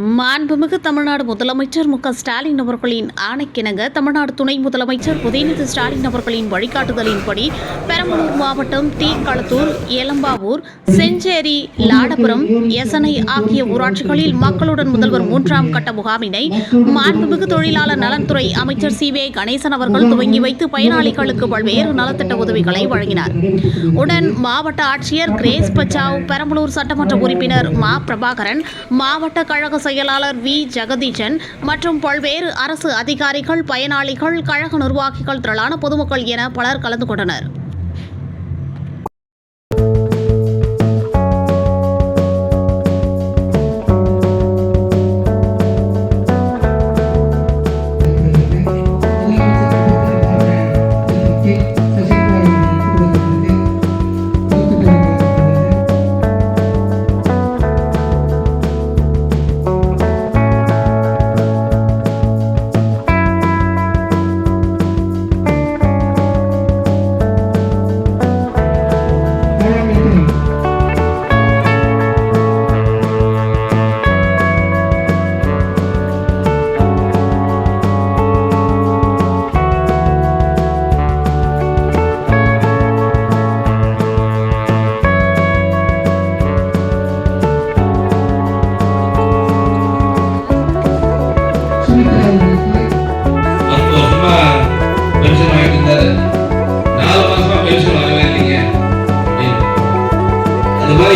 மாண்புமிகு தமிழ்நாடு முதலமைச்சர் ஸ்டாலின் அவர்களின் ஆணைக்கிணங்க தமிழ்நாடு துணை முதலமைச்சர் உதயநிதி ஸ்டாலின் அவர்களின் வழிகாட்டுதலின்படி பெரம்பலூர் மாவட்டம் தீக்களத்தூர், ஏலம்பாவூர், செஞ்சேரி, லாடபுரம், எசனை ஆகிய ஊராட்சிகளில் மக்களுடன் முதல்வர் 3ஆம் கட்ட முகாமினை மாண்புமிகு தொழிலாளர் நலன்துறை அமைச்சர் சி.வே. கணேசன் அவர்கள் துவங்கி வைத்து பயனாளிகளுக்கு பல்வேறு நலத்திட்ட உதவிகளை வழங்கினார். உடன் மாவட்ட ஆட்சியர் கிரேஸ் பச்சாவ், பெரம்பலூர் சட்டமன்ற உறுப்பினர் மா. பிரபாகரன், மாவட்ட கழக செயலாளர் வி. ஜெகதீசன் மற்றும் பல்வேறு அரசு அதிகாரிகள், பயனாளிகள், கழக நிர்வாகிகள், திரளான பொதுமக்கள் என பலர் கலந்து கொண்டனர்.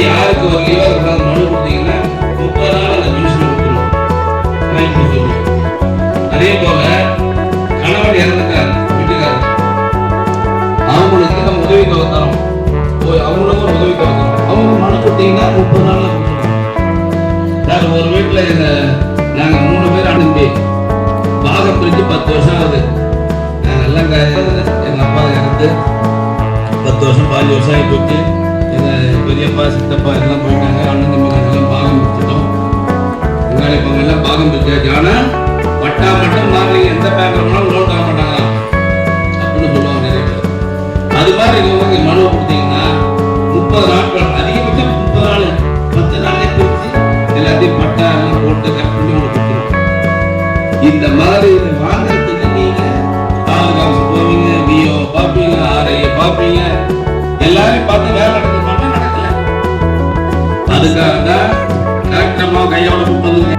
யாருக்கு ஒரு லீவா இருக்கிறாங்க மனு கொடுத்தீங்கன்னா 30 நாள் அந்த பென்ஷன் கொடுத்துருவோம். அதே போல கணவன் இறந்துட்டார் வீட்டுக்காரர், அவங்களுக்கு நம்ம உதவி தொகை தரோம். அவங்களுக்கும் ஒரு உதவி தொகை தரோம். அவங்க மனு கொடுத்தீங்கன்னா 30 நாள்ல கொடுத்துருவோம். நாங்கள் ஒரு வீட்டில் நாங்கள் 3 பேர் அனுப்பி பாகம் பிரிஞ்சு 10 வருஷம் ஆகுது. நாங்கள் எல்லாம் எங்கள் அப்பா இறந்து 10 வருஷம் 15 வருஷம் ஆகி போச்சு. பெரியப்பா, சித்தப்பா எல்லாம் போயிட்டாங்க. அண்ணன் தம்பி எல்லாம் பாகம் பிடிச்சிட்டோம். எங்களை இப்போ எல்லாம் பாகம் பிடிச்சாச்சு. ஆனால் பட்டா மட்டும் மாறலீங்க. எந்த பேங்க்ல போனாலும் லோன் தர மாட்டாங்க அப்படின்னு சொல்லுவாங்க நிறைய பேர். அது மாதிரி உங்களுக்கு மனு கொடுத்தீங்கன்னா 30 நாட்கள், அதிகபட்சம் 30 நாள், 10 நாளே பிரிச்சு எல்லாத்தையும் பட்டா எல்லாம் போட்டு கட் பண்ணி உங்களுக்கு கொடுத்துருவோம். இந்த மாதிரி வாங்குறதுக்கு நீங்க தாலுகா ஆஃபீஸ் போவீங்க, விஓ பார்ப்பீங்க, ஆர்ஐ பார்ப்பீங்க, எல்லாரையும் பார்த்து வேலை நடக்குது. அதுக்காக தான் கரெக்டமா கையோட 30